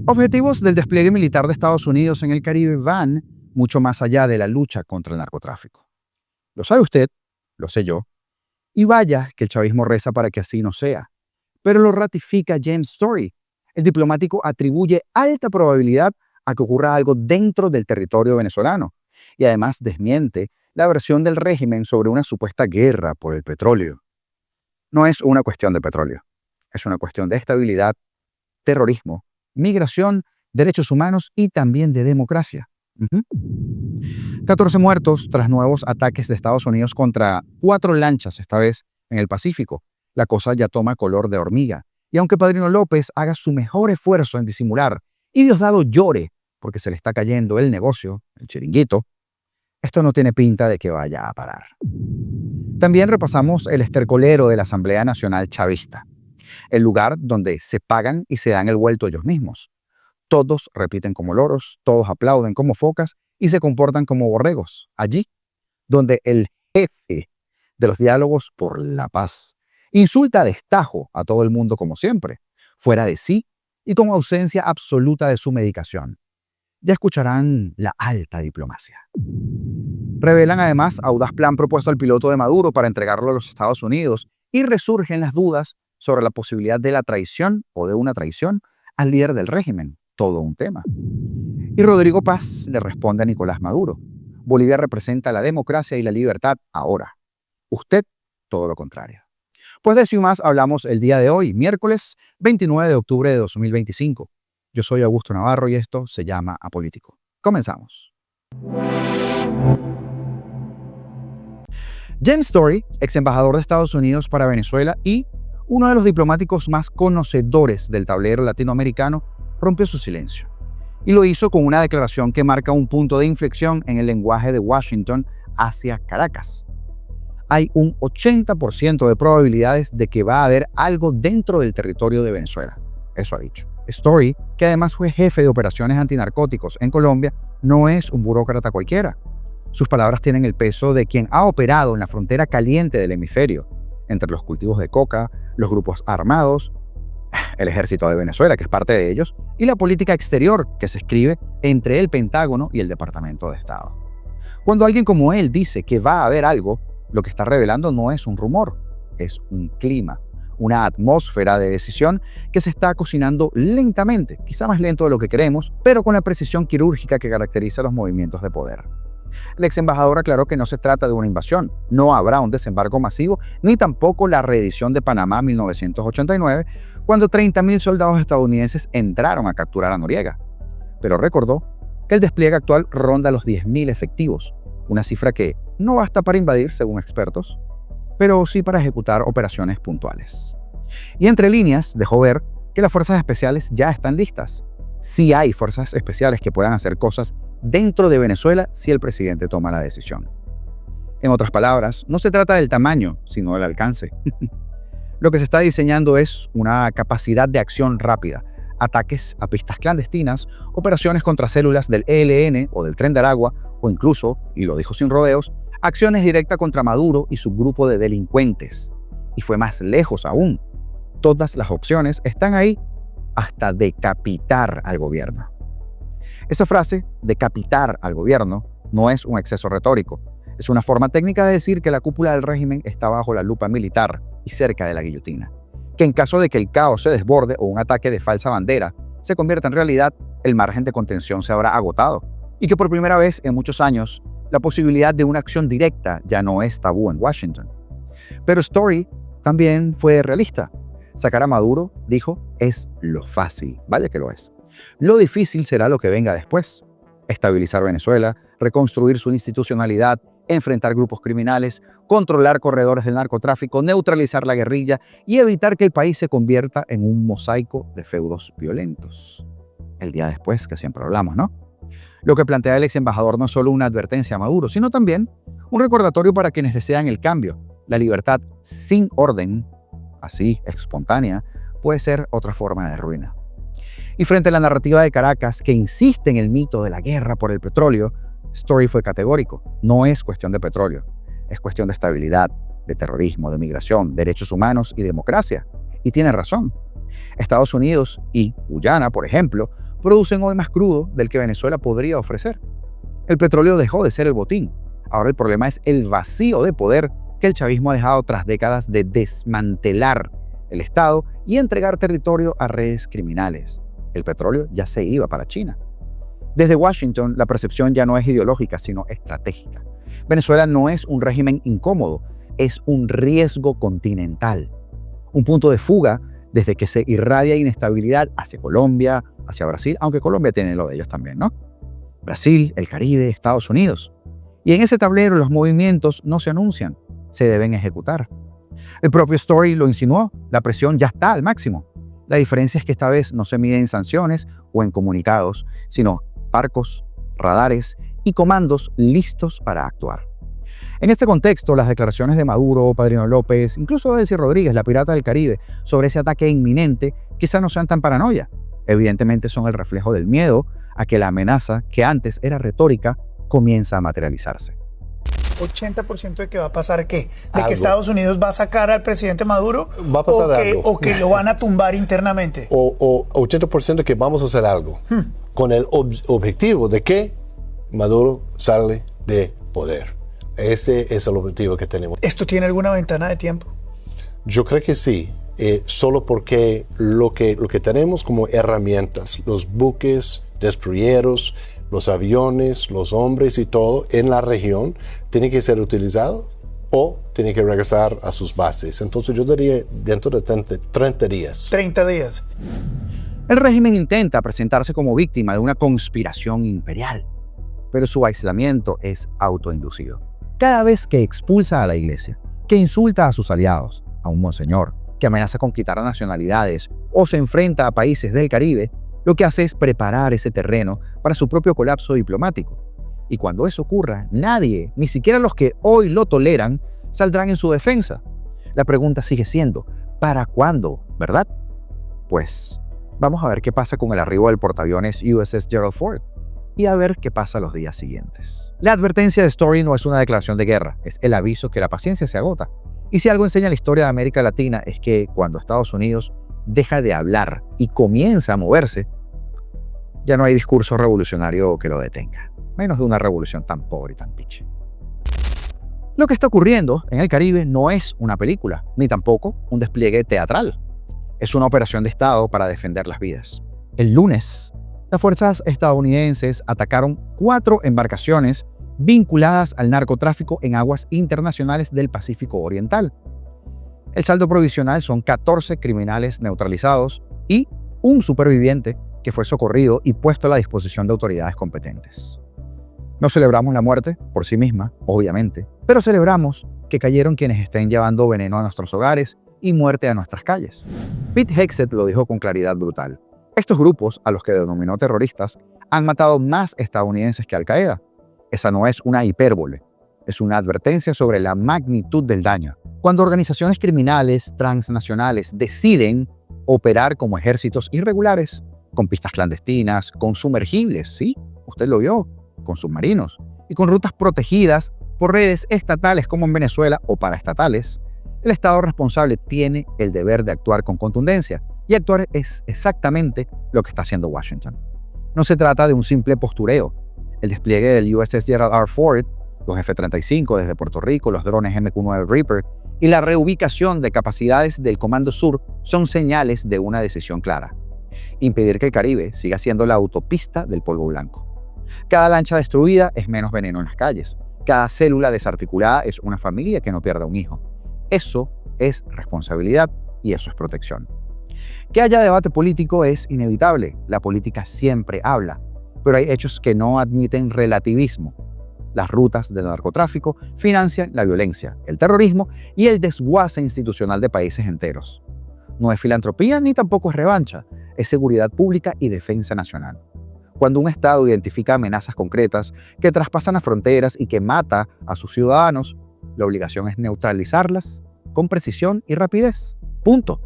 Objetivos del despliegue militar de Estados Unidos en el Caribe van mucho más allá de la lucha contra el narcotráfico. Lo sabe usted, lo sé yo, y vaya que el chavismo reza para que así no sea. Pero lo ratifica James Story. El diplomático atribuye alta probabilidad a que ocurra algo dentro del territorio venezolano y además desmiente la versión del régimen sobre una supuesta guerra por el petróleo. No es una cuestión de petróleo, es una cuestión de estabilidad, terrorismo, migración, derechos humanos y también de democracia. 14 muertos tras nuevos ataques de Estados Unidos contra 4 lanchas, esta vez en el Pacífico. La cosa ya toma color de hormiga. Y aunque Padrino López haga su mejor esfuerzo en disimular y Diosdado llore porque se le está cayendo el negocio, el chiringuito, esto no tiene pinta de que vaya a parar. También repasamos el estercolero de la Asamblea Nacional Chavista, el lugar donde se pagan y se dan el vuelto ellos mismos. Todos repiten como loros, todos aplauden como focas y se comportan como borregos. Allí, donde el jefe de los diálogos por la paz insulta a destajo a todo el mundo como siempre, fuera de sí y con ausencia absoluta de su medicación. Ya escucharán la alta diplomacia. Revelan además audaz plan propuesto al piloto de Maduro para entregarlo a los Estados Unidos y resurgen las dudas sobre la posibilidad de la traición o de una traición al líder del régimen. Todo un tema. Y Rodrigo Paz le responde a Nicolás Maduro. Bolivia representa la democracia y la libertad ahora. Usted, todo lo contrario. Pues de eso y más hablamos el día de hoy, miércoles 29 de octubre de 2025. Yo soy Augusto Navarro y esto se llama Apolítico. Comenzamos. James Story, ex embajador de Estados Unidos para Venezuela y uno de los diplomáticos más conocedores del tablero latinoamericano, rompió su silencio. Y lo hizo con una declaración que marca un punto de inflexión en el lenguaje de Washington hacia Caracas. Hay un 80% de probabilidades de que va a haber algo dentro del territorio de Venezuela. Eso ha dicho. Story, que además fue jefe de operaciones antinarcóticos en Colombia, no es un burócrata cualquiera. Sus palabras tienen el peso de quien ha operado en la frontera caliente del hemisferio, entre los cultivos de coca, los grupos armados, el ejército de Venezuela, que es parte de ellos, y la política exterior que se escribe entre el Pentágono y el Departamento de Estado. Cuando alguien como él dice que va a haber algo, lo que está revelando no es un rumor, es un clima, una atmósfera de decisión que se está cocinando lentamente, quizá más lento de lo que queremos, pero con la precisión quirúrgica que caracteriza los movimientos de poder. El ex embajador aclaró que no se trata de una invasión, no habrá un desembarco masivo, ni tampoco la reedición de Panamá 1989, cuando 30.000 soldados estadounidenses entraron a capturar a Noriega. Pero recordó que el despliegue actual ronda los 10.000 efectivos, una cifra que no basta para invadir, según expertos, pero sí para ejecutar operaciones puntuales. Y entre líneas dejó ver que las fuerzas especiales ya están listas. Sí hay fuerzas especiales que puedan hacer cosas dentro de Venezuela si el presidente toma la decisión. En otras palabras, no se trata del tamaño, sino del alcance. Lo que se está diseñando es una capacidad de acción rápida, ataques a pistas clandestinas, operaciones contra células del ELN o del Tren de Aragua, o incluso, y lo dijo sin rodeos, acciones directas contra Maduro y su grupo de delincuentes. Y fue más lejos aún. Todas las opciones están ahí, hasta decapitar al gobierno. Esa frase, decapitar al gobierno, no es un exceso retórico. Es una forma técnica de decir que la cúpula del régimen está bajo la lupa militar y cerca de la guillotina. Que en caso de que el caos se desborde o un ataque de falsa bandera se convierta en realidad, el margen de contención se habrá agotado. Y que por primera vez en muchos años, la posibilidad de una acción directa ya no es tabú en Washington. Pero Story también fue realista. Sacar a Maduro, dijo, es lo fácil. Vaya que lo es. Lo difícil será lo que venga después. Estabilizar Venezuela, reconstruir su institucionalidad, enfrentar grupos criminales, controlar corredores del narcotráfico, neutralizar la guerrilla y evitar que el país se convierta en un mosaico de feudos violentos. El día después, que siempre hablamos, ¿no? Lo que plantea el ex embajador no es solo una advertencia a Maduro, sino también un recordatorio para quienes desean el cambio. La libertad sin orden, así, espontánea, puede ser otra forma de ruina. Y frente a la narrativa de Caracas, que insiste en el mito de la guerra por el petróleo, Story fue categórico. No es cuestión de petróleo, es cuestión de estabilidad, de terrorismo, de migración, derechos humanos y democracia. Y tiene razón. Estados Unidos y Guyana, por ejemplo, producen hoy más crudo del que Venezuela podría ofrecer. El petróleo dejó de ser el botín. Ahora el problema es el vacío de poder que el chavismo ha dejado tras décadas de desmantelar el Estado y entregar territorio a redes criminales. El petróleo ya se iba para China. Desde Washington, la percepción ya no es ideológica, sino estratégica. Venezuela no es un régimen incómodo, es un riesgo continental. Un punto de fuga desde que se irradia inestabilidad hacia Colombia, hacia Brasil, aunque Colombia tiene lo de ellos también, ¿no? Brasil, el Caribe, Estados Unidos. Y en ese tablero los movimientos no se anuncian, se deben ejecutar. El propio Story lo insinuó, la presión ya está al máximo. La diferencia es que esta vez no se mide en sanciones o en comunicados, sino barcos, radares y comandos listos para actuar. En este contexto, las declaraciones de Maduro, Padrino López, incluso de Delcy Rodríguez, la pirata del Caribe, sobre ese ataque inminente, quizá no sean tan paranoia. Evidentemente son el reflejo del miedo a que la amenaza, que antes era retórica, comienza a materializarse. 80% de que va a pasar ¿qué? ¿De Algo. que Estados Unidos va a sacar al presidente Maduro? Va a pasar algo. ¿O que lo van a tumbar internamente? O 80% que vamos a hacer algo con el objetivo de que Maduro sale de poder. Ese es el objetivo que tenemos. ¿Esto tiene alguna ventana de tiempo? Yo creo que sí, solo porque lo que tenemos como herramientas, los buques destruyeros, los aviones, los hombres y todo en la región, tiene que ser utilizado o tiene que regresar a sus bases. Entonces yo diría dentro de 30 días. 30 días. El régimen intenta presentarse como víctima de una conspiración imperial, pero su aislamiento es autoinducido. Cada vez que expulsa a la iglesia, que insulta a sus aliados, a un monseñor, que amenaza con quitar nacionalidades o se enfrenta a países del Caribe, lo que hace es preparar ese terreno para su propio colapso diplomático. Y cuando eso ocurra, nadie, ni siquiera los que hoy lo toleran, saldrán en su defensa. La pregunta sigue siendo, ¿para cuándo, verdad? Pues vamos a ver qué pasa con el arribo del portaaviones USS Gerald Ford y a ver qué pasa los días siguientes. La advertencia de Story no es una declaración de guerra, es el aviso que la paciencia se agota. Y si algo enseña la historia de América Latina es que cuando Estados Unidos deja de hablar y comienza a moverse, ya no hay discurso revolucionario que lo detenga, menos de una revolución tan pobre y tan piche. Lo que está ocurriendo en el Caribe no es una película, ni tampoco un despliegue teatral. Es una operación de Estado para defender las vidas. El lunes, las fuerzas estadounidenses atacaron 4 embarcaciones vinculadas al narcotráfico en aguas internacionales del Pacífico Oriental. El saldo provisional son 14 criminales neutralizados y un superviviente que fue socorrido y puesto a la disposición de autoridades competentes. No celebramos la muerte por sí misma, obviamente, pero celebramos que cayeron quienes estén llevando veneno a nuestros hogares y muerte a nuestras calles. Pete Hegseth lo dijo con claridad brutal. Estos grupos, a los que denominó terroristas, han matado más estadounidenses que Al-Qaeda. Esa no es una hipérbole, es una advertencia sobre la magnitud del daño. Cuando organizaciones criminales transnacionales deciden operar como ejércitos irregulares, con pistas clandestinas, con sumergibles, sí, usted lo vio, con submarinos, y con rutas protegidas por redes estatales como en Venezuela o paraestatales, el Estado responsable tiene el deber de actuar con contundencia, y actuar es exactamente lo que está haciendo Washington. No se trata de un simple postureo. El despliegue del USS Gerald R. Ford, los F-35 desde Puerto Rico, los drones MQ-9 Reaper y la reubicación de capacidades del Comando Sur son señales de una decisión clara: impedir que el Caribe siga siendo la autopista del polvo blanco. Cada lancha destruida es menos veneno en las calles. Cada célula desarticulada es una familia que no pierda un hijo. Eso es responsabilidad y eso es protección. Que haya debate político es inevitable. La política siempre habla, pero hay hechos que no admiten relativismo. Las rutas del narcotráfico financian la violencia, el terrorismo y el desguace institucional de países enteros. No es filantropía ni tampoco es revancha, es seguridad pública y defensa nacional. Cuando un Estado identifica amenazas concretas que traspasan las fronteras y que mata a sus ciudadanos, la obligación es neutralizarlas con precisión y rapidez. Punto.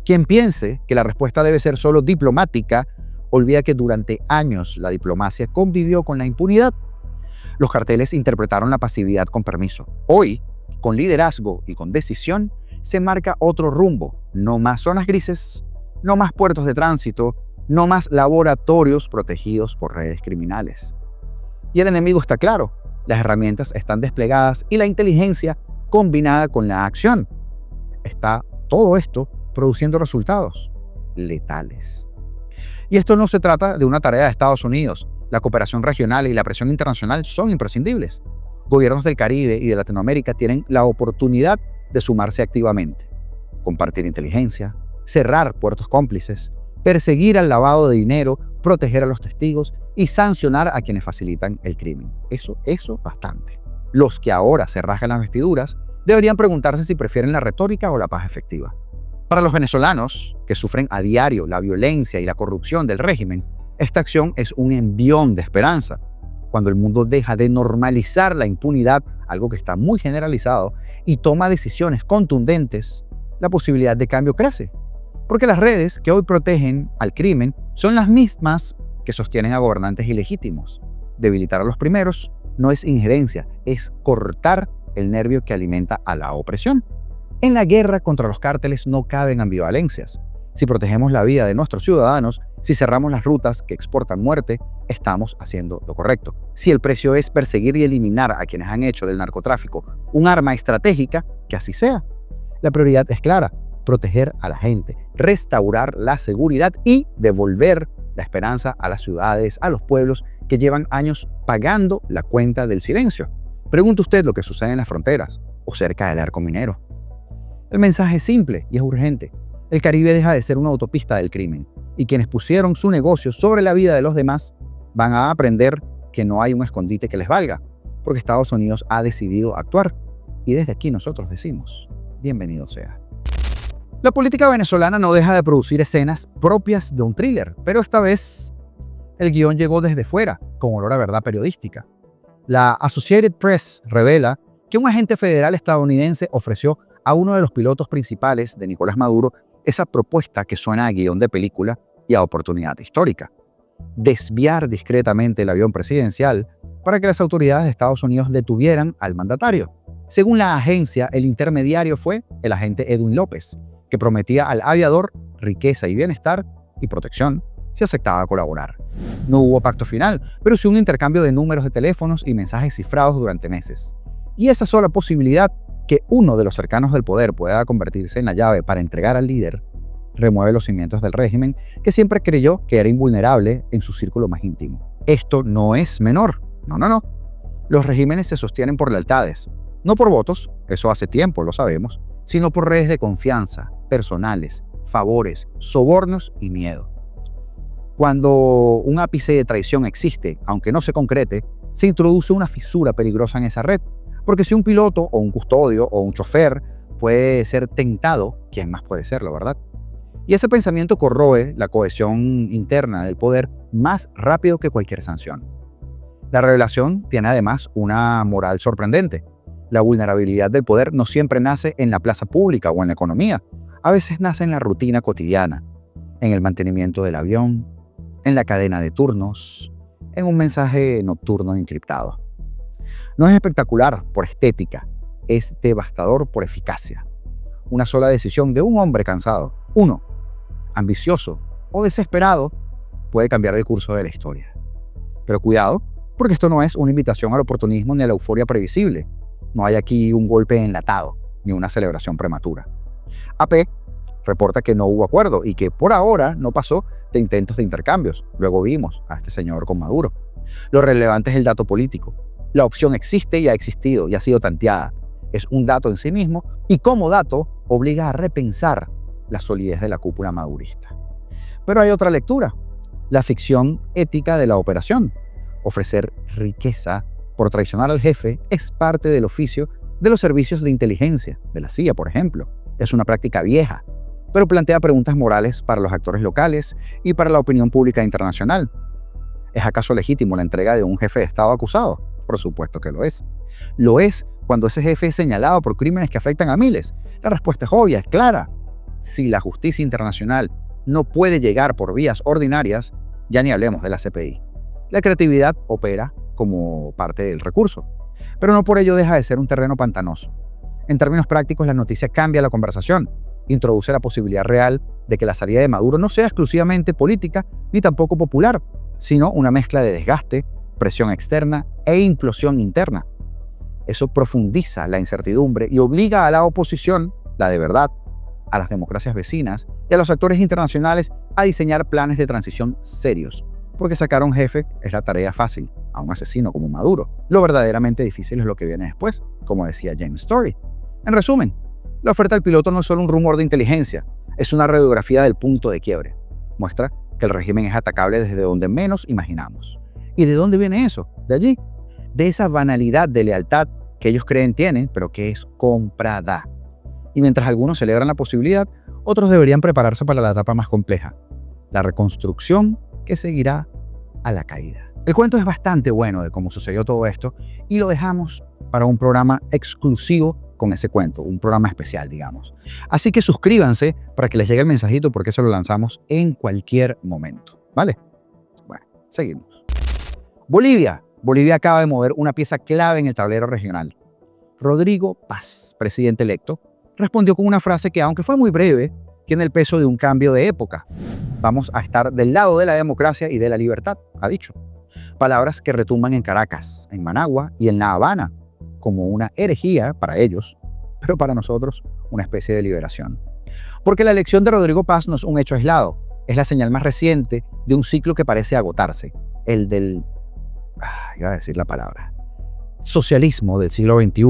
Quien piense que la respuesta debe ser solo diplomática, olvida que durante años la diplomacia convivió con la impunidad. Los carteles interpretaron la pasividad con permiso. Hoy, con liderazgo y con decisión, se marca otro rumbo. No más zonas grises, no más puertos de tránsito, no más laboratorios protegidos por redes criminales. Y el enemigo está claro, las herramientas están desplegadas y la inteligencia combinada con la acción. Está todo esto produciendo resultados letales. Y esto no se trata de una tarea de Estados Unidos. La cooperación regional y la presión internacional son imprescindibles. Gobiernos del Caribe y de Latinoamérica tienen la oportunidad de sumarse activamente, compartir inteligencia, cerrar puertos cómplices, perseguir al lavado de dinero, proteger a los testigos y sancionar a quienes facilitan el crimen. Eso bastante. Los que ahora se rasgan las vestiduras deberían preguntarse si prefieren la retórica o la paz efectiva. Para los venezolanos, que sufren a diario la violencia y la corrupción del régimen, esta acción es un envión de esperanza. Cuando el mundo deja de normalizar la impunidad, algo que está muy generalizado, y toma decisiones contundentes, la posibilidad de cambio crece. Porque las redes que hoy protegen al crimen son las mismas que sostienen a gobernantes ilegítimos. Debilitar a los primeros no es injerencia, es cortar el nervio que alimenta a la opresión. En la guerra contra los cárteles no caben ambivalencias. Si protegemos la vida de nuestros ciudadanos, si cerramos las rutas que exportan muerte, estamos haciendo lo correcto. Si el precio es perseguir y eliminar a quienes han hecho del narcotráfico un arma estratégica, que así sea. La prioridad es clara: proteger a la gente, restaurar la seguridad y devolver la esperanza a las ciudades, a los pueblos que llevan años pagando la cuenta del silencio. Pregunte usted lo que sucede en las fronteras o cerca del arco minero. El mensaje es simple y es urgente. El Caribe deja de ser una autopista del crimen, y quienes pusieron su negocio sobre la vida de los demás van a aprender que no hay un escondite que les valga, porque Estados Unidos ha decidido actuar. Y desde aquí nosotros decimos, bienvenido sea. La política venezolana no deja de producir escenas propias de un thriller, pero esta vez el guión llegó desde fuera, con olor a verdad periodística. La Associated Press revela que un agente federal estadounidense ofreció a uno de los pilotos principales de Nicolás Maduro esa propuesta que suena a guión de película y a oportunidad histórica: desviar discretamente el avión presidencial para que las autoridades de Estados Unidos detuvieran al mandatario. Según la agencia, el intermediario fue el agente Edwin López, que prometía al aviador riqueza y bienestar y protección si aceptaba colaborar. No hubo pacto final, pero sí un intercambio de números de teléfonos y mensajes cifrados durante meses. Y esa sola posibilidad que uno de los cercanos del poder pueda convertirse en la llave para entregar al líder remueve los cimientos del régimen, que siempre creyó que era invulnerable en su círculo más íntimo. Esto no es menor. No. Los regímenes se sostienen por lealtades, no por votos, eso hace tiempo lo sabemos, sino por redes de confianza, personales, favores, sobornos y miedo. Cuando un ápice de traición existe, aunque no se concrete, se introduce una fisura peligrosa en esa red. Porque si un piloto o un custodio o un chofer puede ser tentado, ¿quién más puede serlo, verdad? Y ese pensamiento corroe la cohesión interna del poder más rápido que cualquier sanción. La revelación tiene además una moral sorprendente. La vulnerabilidad del poder no siempre nace en la plaza pública o en la economía. A veces nace en la rutina cotidiana, en el mantenimiento del avión, en la cadena de turnos, en un mensaje nocturno encriptado. No es espectacular por estética, es devastador por eficacia. Una sola decisión de un hombre cansado, uno, ambicioso o desesperado, puede cambiar el curso de la historia. Pero cuidado, porque esto no es una invitación al oportunismo ni a la euforia previsible. No hay aquí un golpe enlatado, ni una celebración prematura. AP reporta que no hubo acuerdo y que por ahora no pasó de intentos de intercambios. Luego vimos a este señor con Maduro. Lo relevante es el dato político. La opción existe y ha existido y ha sido tanteada. Es un dato en sí mismo y como dato obliga a repensar la solidez de la cúpula madurista. Pero hay otra lectura, la ficción ética de la operación. Ofrecer riqueza por traicionar al jefe es parte del oficio de los servicios de inteligencia, de la CIA, por ejemplo. Es una práctica vieja, pero plantea preguntas morales para los actores locales y para la opinión pública internacional. ¿Es acaso legítimo la entrega de un jefe de Estado acusado? Por supuesto que lo es. Lo es cuando ese jefe es señalado por crímenes que afectan a miles. La respuesta es obvia, es clara. Si la justicia internacional no puede llegar por vías ordinarias, ya ni hablemos de la CPI. La creatividad opera como parte del recurso, pero no por ello deja de ser un terreno pantanoso. En términos prácticos, la noticia cambia la conversación. introduce la posibilidad real de que la salida de Maduro no sea exclusivamente política ni tampoco popular, sino una mezcla de desgaste, presión externa e implosión interna. Eso profundiza la incertidumbre y obliga a la oposición, la de verdad, a las democracias vecinas y a los actores internacionales a diseñar planes de transición serios, porque sacar a un jefe es la tarea fácil, a un asesino como Maduro. Lo verdaderamente difícil es lo que viene después, como decía James Story. En resumen, la oferta del piloto no es solo un rumor de inteligencia, es una radiografía del punto de quiebre. Muestra que el régimen es atacable desde donde menos imaginamos. ¿Y de dónde viene eso? De allí, de esa banalidad de lealtad que ellos creen tienen, pero que es comprada. Y mientras algunos celebran la posibilidad, otros deberían prepararse para la etapa más compleja, la reconstrucción que seguirá a la caída. El cuento es bastante bueno de cómo sucedió todo esto y lo dejamos para un programa exclusivo con ese cuento, un programa especial, digamos. Así que suscríbanse para que les llegue el mensajito porque se lo lanzamos en cualquier momento, ¿vale? Bueno, seguimos. Bolivia. Bolivia acaba de mover una pieza clave en el tablero regional. Rodrigo Paz, presidente electo, respondió con una frase que, aunque fue muy breve, tiene el peso de un cambio de época. Vamos a estar del lado de la democracia y de la libertad, ha dicho. Palabras que retumban en Caracas, en Managua y en La Habana, como una herejía para ellos, pero para nosotros una especie de liberación. Porque la elección de Rodrigo Paz no es un hecho aislado, es la señal más reciente de un ciclo que parece agotarse, el del, iba a decir la palabra, socialismo del siglo XXI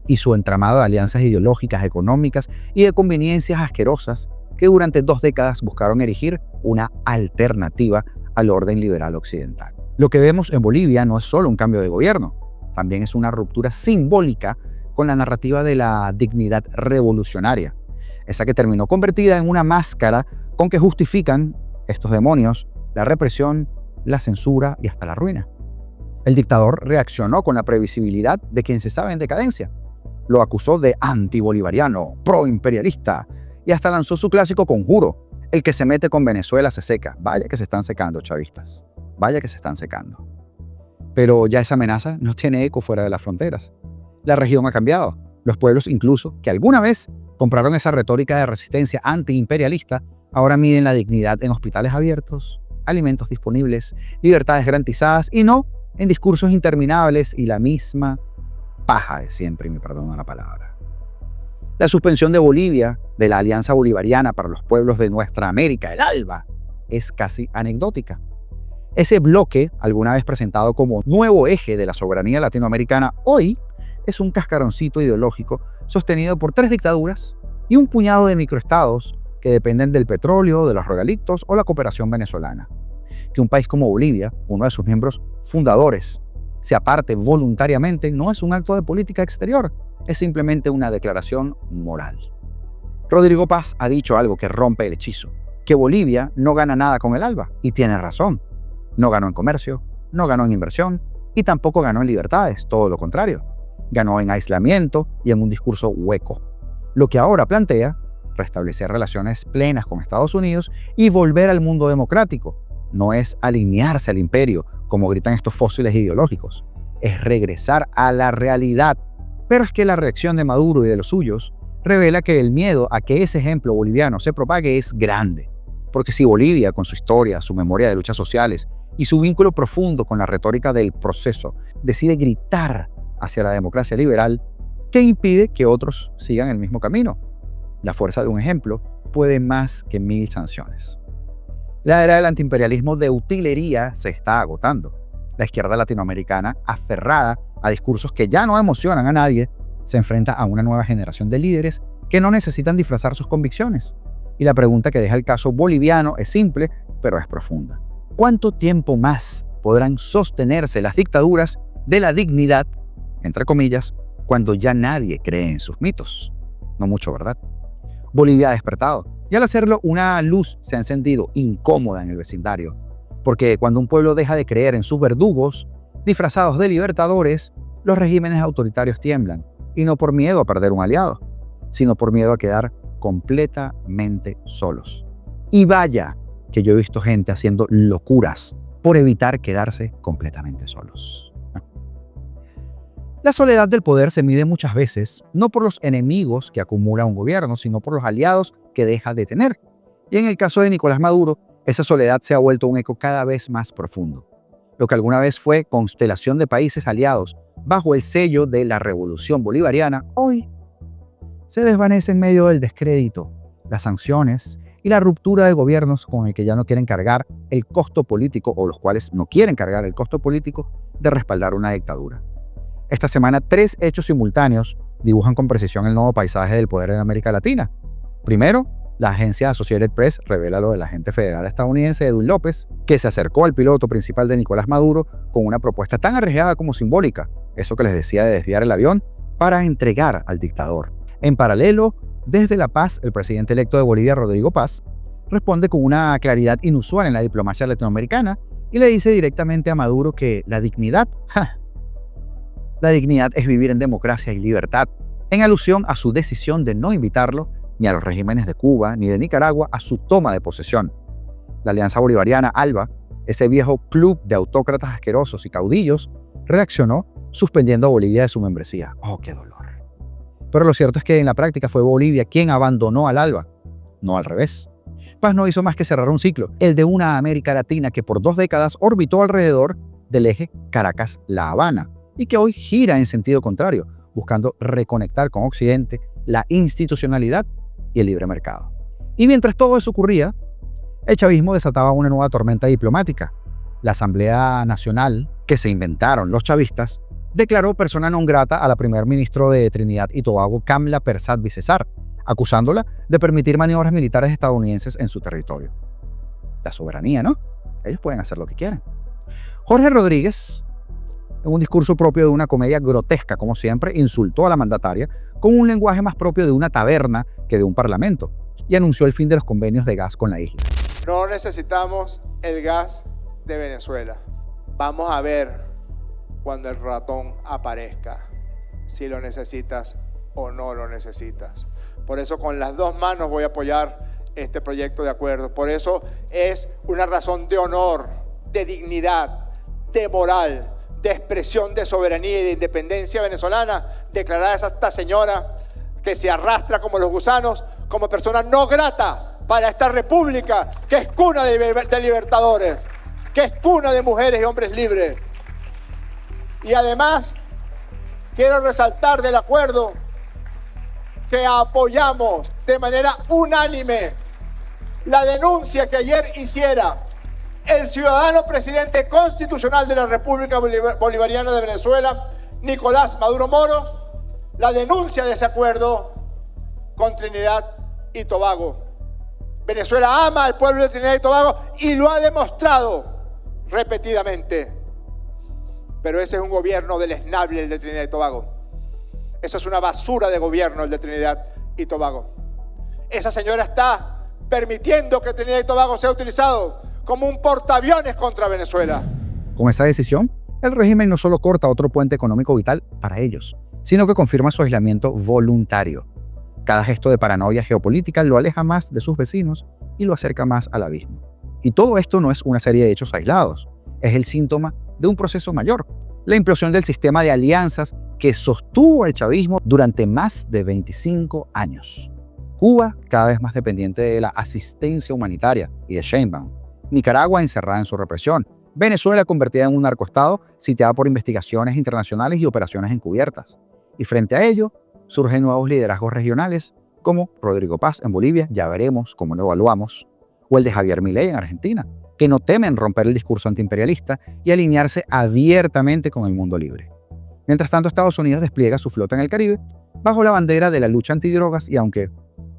y su entramado de alianzas ideológicas, económicas y de conveniencias asquerosas que durante 2 décadas buscaron erigir una alternativa al orden liberal occidental. Lo que vemos en Bolivia no es solo un cambio de gobierno, también es una ruptura simbólica con la narrativa de la dignidad revolucionaria, esa que terminó convertida en una máscara con que justifican estos demonios, la represión, la censura y hasta la ruina. El dictador reaccionó con la previsibilidad de quien se sabe en decadencia. Lo acusó de antibolivariano, proimperialista y hasta lanzó su clásico conjuro: el que se mete con Venezuela se seca. Vaya que se están secando, chavistas. Vaya que se están secando. Pero ya esa amenaza no tiene eco fuera de las fronteras. La región ha cambiado. Los pueblos, incluso, que alguna vez compraron esa retórica de resistencia antiimperialista, ahora miden la dignidad en hospitales abiertos, alimentos disponibles, libertades garantizadas y no en discursos interminables y la misma paja de siempre, y me perdonan la palabra. La suspensión de Bolivia de la Alianza Bolivariana para los Pueblos de Nuestra América, el ALBA, es casi anecdótica. Ese bloque, alguna vez presentado como nuevo eje de la soberanía latinoamericana, hoy es un cascaroncito ideológico sostenido por 3 dictaduras y un puñado de microestados que dependen del petróleo, de los regalictos o la cooperación venezolana. Que un país como Bolivia, uno de sus miembros fundadores, se aparte voluntariamente no es un acto de política exterior, es simplemente una declaración moral. Rodrigo Paz ha dicho algo que rompe el hechizo, que Bolivia no gana nada con el ALBA, y tiene razón. No ganó en comercio, no ganó en inversión y tampoco ganó en libertades, todo lo contrario. Ganó en aislamiento y en un discurso hueco. Lo que ahora plantea, restablecer relaciones plenas con Estados Unidos y volver al mundo democrático, no es alinearse al imperio, como gritan estos fósiles ideológicos, es regresar a la realidad. Pero es que la reacción de Maduro y de los suyos revela que el miedo a que ese ejemplo boliviano se propague es grande. Porque si Bolivia, con su historia, su memoria de luchas sociales y su vínculo profundo con la retórica del proceso, decide gritar hacia la democracia liberal, ¿qué impide que otros sigan el mismo camino? La fuerza de un ejemplo puede más que 1000 sanciones. La era del antiimperialismo de utilería se está agotando. La izquierda latinoamericana, aferrada a discursos que ya no emocionan a nadie, se enfrenta a una nueva generación de líderes que no necesitan disfrazar sus convicciones. Y la pregunta que deja el caso boliviano es simple, pero es profunda. ¿Cuánto tiempo más podrán sostenerse las dictaduras de la dignidad, entre comillas, cuando ya nadie cree en sus mitos? No mucho, ¿verdad? Bolivia ha despertado, y al hacerlo una luz se ha encendido incómoda en el vecindario, porque cuando un pueblo deja de creer en sus verdugos, disfrazados de libertadores, los regímenes autoritarios tiemblan, y no por miedo a perder un aliado, sino por miedo a quedar completamente solos. Y vaya que yo he visto gente haciendo locuras por evitar quedarse completamente solos. La soledad del poder se mide muchas veces no por los enemigos que acumula un gobierno, sino por los aliados que deja de tener. Y en el caso de Nicolás Maduro, esa soledad se ha vuelto un eco cada vez más profundo. Lo que alguna vez fue constelación de países aliados bajo el sello de la Revolución Bolivariana, hoy se desvanece en medio del descrédito, las sanciones y la ruptura de gobiernos con el que ya no quieren cargar el costo político, o los cuales no quieren cargar el costo político de respaldar una dictadura. Esta semana, 3 hechos simultáneos dibujan con precisión el nuevo paisaje del poder en América Latina. Primero, la agencia Associated Press revela lo del agente federal estadounidense Edwin López, que se acercó al piloto principal de Nicolás Maduro con una propuesta tan arriesgada como simbólica, eso que les decía de desviar el avión, para entregar al dictador. En paralelo, desde La Paz, el presidente electo de Bolivia, Rodrigo Paz, responde con una claridad inusual en la diplomacia latinoamericana y le dice directamente a Maduro que la dignidad es vivir en democracia y libertad, en alusión a su decisión de no invitarlo ni a los regímenes de Cuba ni de Nicaragua a su toma de posesión. La Alianza Bolivariana, ALBA, ese viejo club de autócratas asquerosos y caudillos, reaccionó suspendiendo a Bolivia de su membresía. ¡Oh, qué dolor! Pero lo cierto es que en la práctica fue Bolivia quien abandonó al ALBA, no al revés. Paz no hizo más que cerrar un ciclo, el de una América Latina que por 2 décadas orbitó alrededor del eje Caracas-La Habana y que hoy gira en sentido contrario, buscando reconectar con Occidente, la institucionalidad y el libre mercado. Y mientras todo eso ocurría, el chavismo desataba una nueva tormenta diplomática. La Asamblea Nacional, que se inventaron los chavistas, declaró persona non grata a la primer ministro de Trinidad y Tobago, Kamla Persad-Bissessar, acusándola de permitir maniobras militares estadounidenses en su territorio. La soberanía, ¿no? Ellos pueden hacer lo que quieran. Jorge Rodríguez, en un discurso propio de una comedia grotesca, como siempre, insultó a la mandataria con un lenguaje más propio de una taberna que de un parlamento y anunció el fin de los convenios de gas con la isla. No necesitamos el gas de Venezuela. Vamos a ver cuando el ratón aparezca, si lo necesitas o no lo necesitas. Por eso con las 2 manos voy a apoyar este proyecto de acuerdo. Por eso es una razón de honor, de dignidad, de moral, de expresión de soberanía y de independencia venezolana, declarar a esta señora que se arrastra como los gusanos, como persona no grata para esta república que es cuna de libertadores, que es cuna de mujeres y hombres libres. Y además, quiero resaltar del acuerdo que apoyamos de manera unánime la denuncia que ayer hiciera el ciudadano presidente constitucional de la República Bolivariana de Venezuela, Nicolás Maduro Moros, la denuncia de ese acuerdo con Trinidad y Tobago. Venezuela ama al pueblo de Trinidad y Tobago y lo ha demostrado repetidamente. Pero ese es un gobierno deleznable, el de Trinidad y Tobago. Eso es una basura de gobierno, el de Trinidad y Tobago. Esa señora está permitiendo que Trinidad y Tobago sea utilizado como un portaaviones contra Venezuela. Con esa decisión, el régimen no solo corta otro puente económico vital para ellos, sino que confirma su aislamiento voluntario. Cada gesto de paranoia geopolítica lo aleja más de sus vecinos y lo acerca más al abismo. Y todo esto no es una serie de hechos aislados, es el síntoma de un proceso mayor, la implosión del sistema de alianzas que sostuvo al chavismo durante más de 25 años. Cuba, cada vez más dependiente de la asistencia humanitaria y de Sheinbaum. Nicaragua encerrada en su represión. Venezuela convertida en un narcoestado sitiada por investigaciones internacionales y operaciones encubiertas. Y frente a ello, surgen nuevos liderazgos regionales, como Rodrigo Paz en Bolivia, ya veremos cómo lo evaluamos, o el de Javier Milei en Argentina, que no temen romper el discurso antiimperialista y alinearse abiertamente con el mundo libre. Mientras tanto, Estados Unidos despliega su flota en el Caribe bajo la bandera de la lucha antidrogas y aunque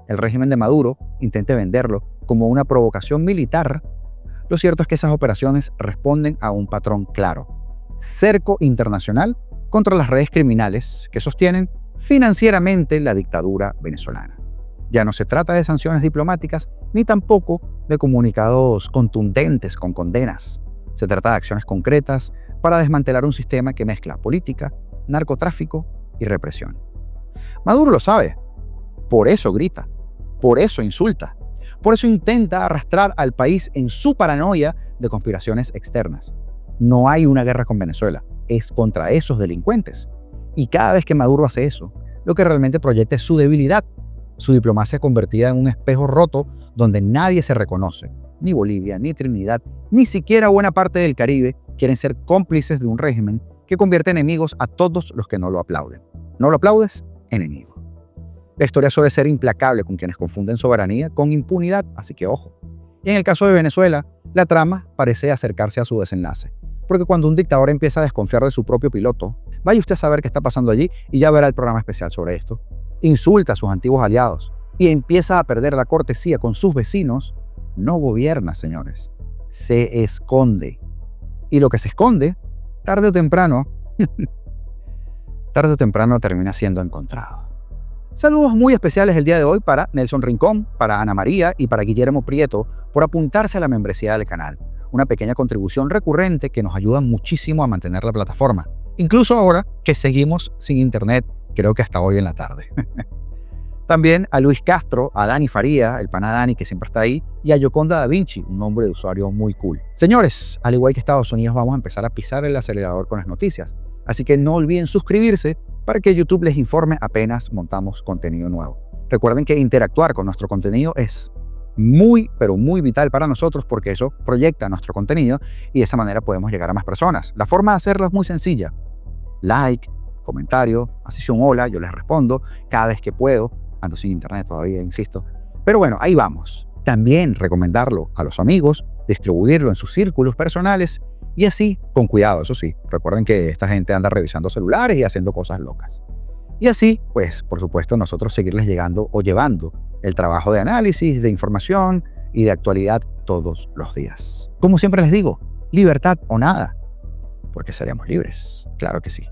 el régimen de Maduro intente venderlo como una provocación militar, lo cierto es que esas operaciones responden a un patrón claro: cerco internacional contra las redes criminales que sostienen financieramente la dictadura venezolana. Ya no se trata de sanciones diplomáticas ni tampoco de comunicados contundentes con condenas. Se trata de acciones concretas para desmantelar un sistema que mezcla política, narcotráfico y represión. Maduro lo sabe, por eso grita, por eso insulta, por eso intenta arrastrar al país en su paranoia de conspiraciones externas. No hay una guerra con Venezuela, es contra esos delincuentes. Y cada vez que Maduro hace eso, lo que realmente proyecta es su debilidad, su diplomacia convertida en un espejo roto donde nadie se reconoce. Ni Bolivia, ni Trinidad, ni siquiera buena parte del Caribe quieren ser cómplices de un régimen que convierte enemigos a todos los que no lo aplauden. ¿No lo aplaudes? Enemigo. La historia suele ser implacable con quienes confunden soberanía con impunidad, así que ojo. Y en el caso de Venezuela, la trama parece acercarse a su desenlace. Porque cuando un dictador empieza a desconfiar de su propio piloto, vaya usted a saber qué está pasando allí y ya verá el programa especial sobre esto. Insulta a sus antiguos aliados y empieza a perder la cortesía con sus vecinos. No gobierna, señores. Se esconde. Y lo que se esconde, tarde o temprano termina siendo encontrado. Saludos muy especiales el día de hoy para Nelson Rincón, para Ana María y para Guillermo Prieto por apuntarse a la membresía del canal. Una pequeña contribución recurrente que nos ayuda muchísimo a mantener la plataforma. Incluso ahora que seguimos sin internet, creo que hasta hoy en la tarde. También a Luis Castro, a Dani Faría, el pana Dani que siempre está ahí, y a Yoconda Da Vinci, un nombre de usuario muy cool. Señores, al igual que Estados Unidos, vamos a empezar a pisar el acelerador con las noticias. Así que no olviden suscribirse para que YouTube les informe apenas montamos contenido nuevo. Recuerden que interactuar con nuestro contenido es muy, pero muy vital para nosotros porque eso proyecta nuestro contenido y de esa manera podemos llegar a más personas. La forma de hacerlo es muy sencilla. Like, comentario, así sea un hola, yo les respondo cada vez que puedo. Ando sin internet todavía, insisto. Pero bueno, ahí vamos. También recomendarlo a los amigos, distribuirlo en sus círculos personales y así, con cuidado, eso sí. Recuerden que esta gente anda revisando celulares y haciendo cosas locas. Y así, pues, por supuesto, nosotros seguirles llegando o llevando el trabajo de análisis, de información y de actualidad todos los días. Como siempre les digo, libertad o nada, porque seremos libres. Claro que sí.